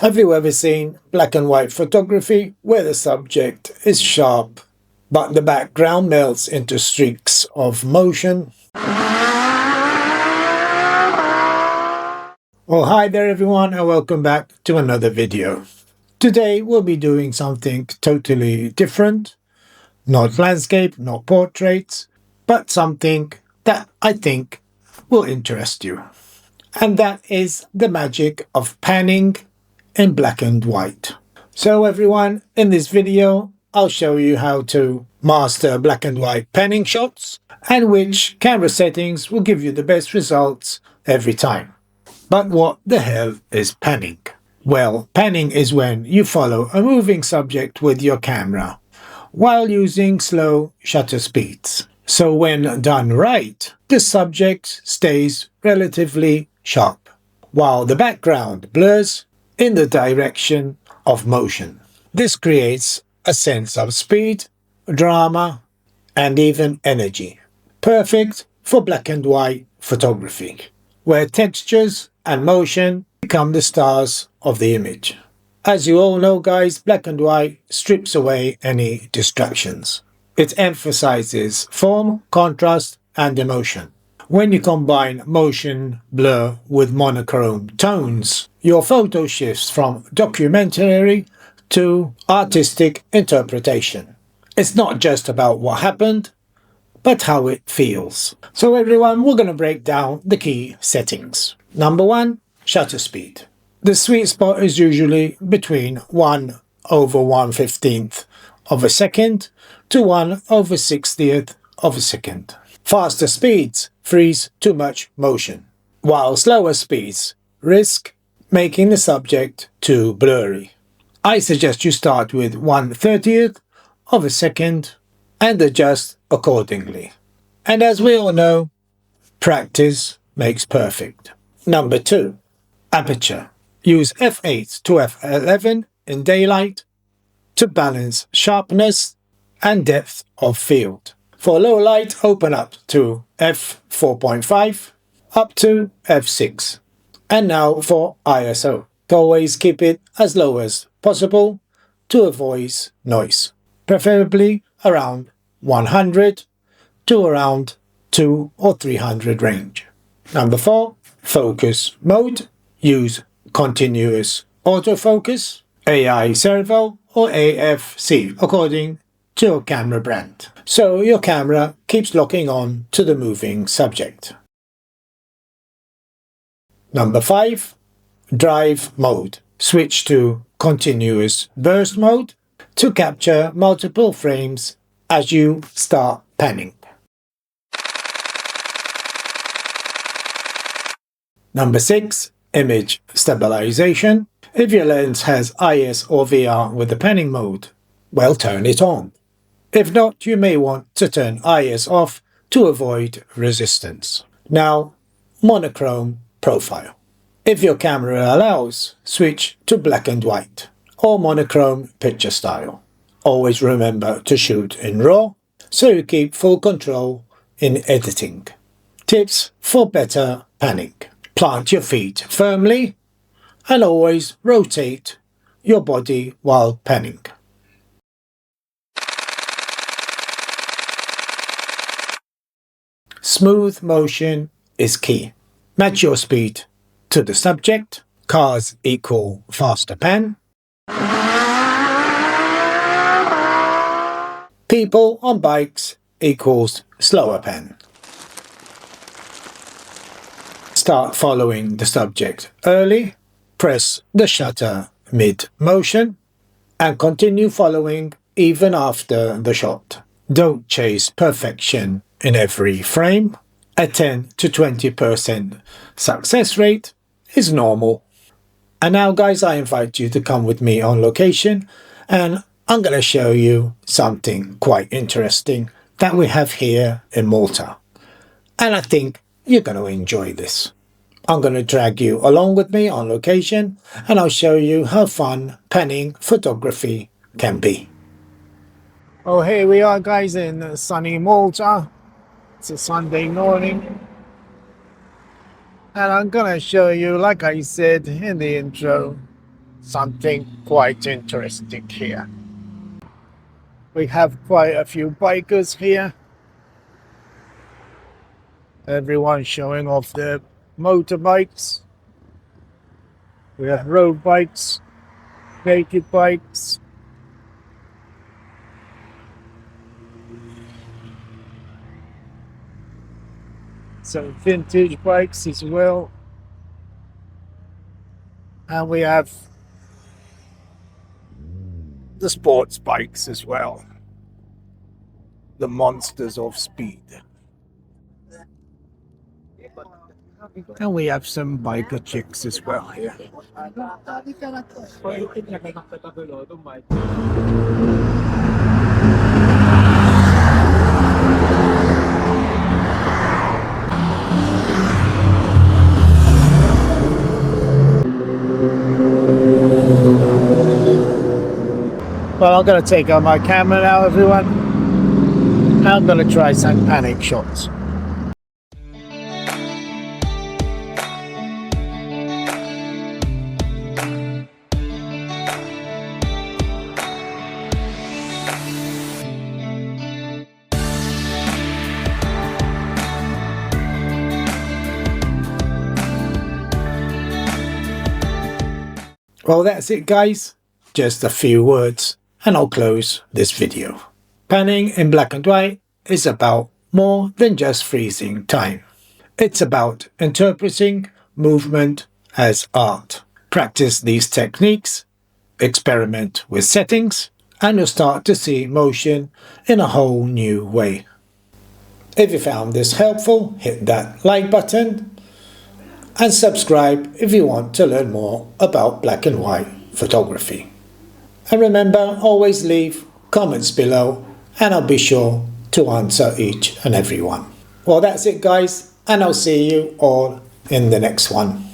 Have you ever seen black and white photography where the subject is sharp, but the background melts into streaks of motion? Well, hi there everyone and welcome back to another video. Today we'll be doing something totally different. Not landscape, not portraits, but something that I think will interest you. And that is the magic of panning in black and white. So everyone, in this video, I'll show you how to master black and white panning shots and which camera settings will give you the best results every time. But what the hell is panning? Well, panning is when you follow a moving subject with your camera while using slow shutter speeds. So when done right, the subject stays relatively sharp, while the background blurs in the direction of motion. This creates a sense of speed, drama, and even energy. Perfect for black and white photography, where textures and motion become the stars of the image. As you all know guys, black and white strips away any distractions. It emphasizes form, contrast, and emotion. When you combine motion blur with monochrome tones, your photo shifts from documentary to artistic interpretation. It's not just about what happened, but how it feels. So everyone, we're going to break down the key settings. Number 1, shutter speed. The sweet spot is usually between 1/115th of a second to 1/60th of a second. Faster speeds freeze too much motion, while slower speeds risk making the subject too blurry. I suggest you start with 1/30th of a second and adjust accordingly. And as we all know, practice makes perfect. Number 2, aperture. Use f8 to f11 in daylight to balance sharpness and depth of field. For low light, open up to f4.5 up to f6. And now for ISO. Always keep it as low as possible to avoid noise, preferably around 100 to around 200 or 300 range. Number 4, focus mode. Use continuous autofocus, AI servo, or AFC according to your camera brand. So your camera keeps locking on to the moving subject. Number 5, drive mode. Switch to continuous burst mode to capture multiple frames as you start panning. Number 6, image stabilization. If your lens has IS or VR with the panning mode, well, turn it on. If not, you may want to turn IS off to avoid resistance. Now, monochrome profile. If your camera allows, switch to black and white or monochrome picture style. Always remember to shoot in RAW so you keep full control in editing. Tips for better panning. Plant your feet firmly and always rotate your body while panning. Smooth motion is key. Match your speed to the subject. Cars equal faster pan. People on bikes equals slower pan. Start following the subject early, press the shutter mid-motion, and continue following even after the shot. Don't chase perfection in every frame. A 10 to 20% success rate is normal. And now guys, I invite you to come with me on location and I'm going to show you something quite interesting that we have here in Malta. And I think you're going to enjoy this. I'm going to drag you along with me on location and I'll show you how fun panning photography can be. Oh, here we are guys in sunny Malta. It's a Sunday morning. And I'm going to show you, like I said in the intro, something quite interesting here. We have quite a few bikers here. Everyone showing off their motorbikes. We have road bikes, naked bikes. Some vintage bikes as well. And we have the sports bikes as well. The monsters of speed. And we have some biker chicks as well here. Well, I'm going to take out my camera now, everyone. I'm going to try some panic shots. Well, that's it, guys. Just a few words and I'll close this video. Panning in black and white is about more than just freezing time. It's about interpreting movement as art. Practice these techniques, experiment with settings, and you'll start to see motion in a whole new way. If you found this helpful, hit that like button and subscribe if you want to learn more about black and white photography. And remember, always leave comments below and I'll be sure to answer each and every one. Well, that's it, guys, and I'll see you all in the next one.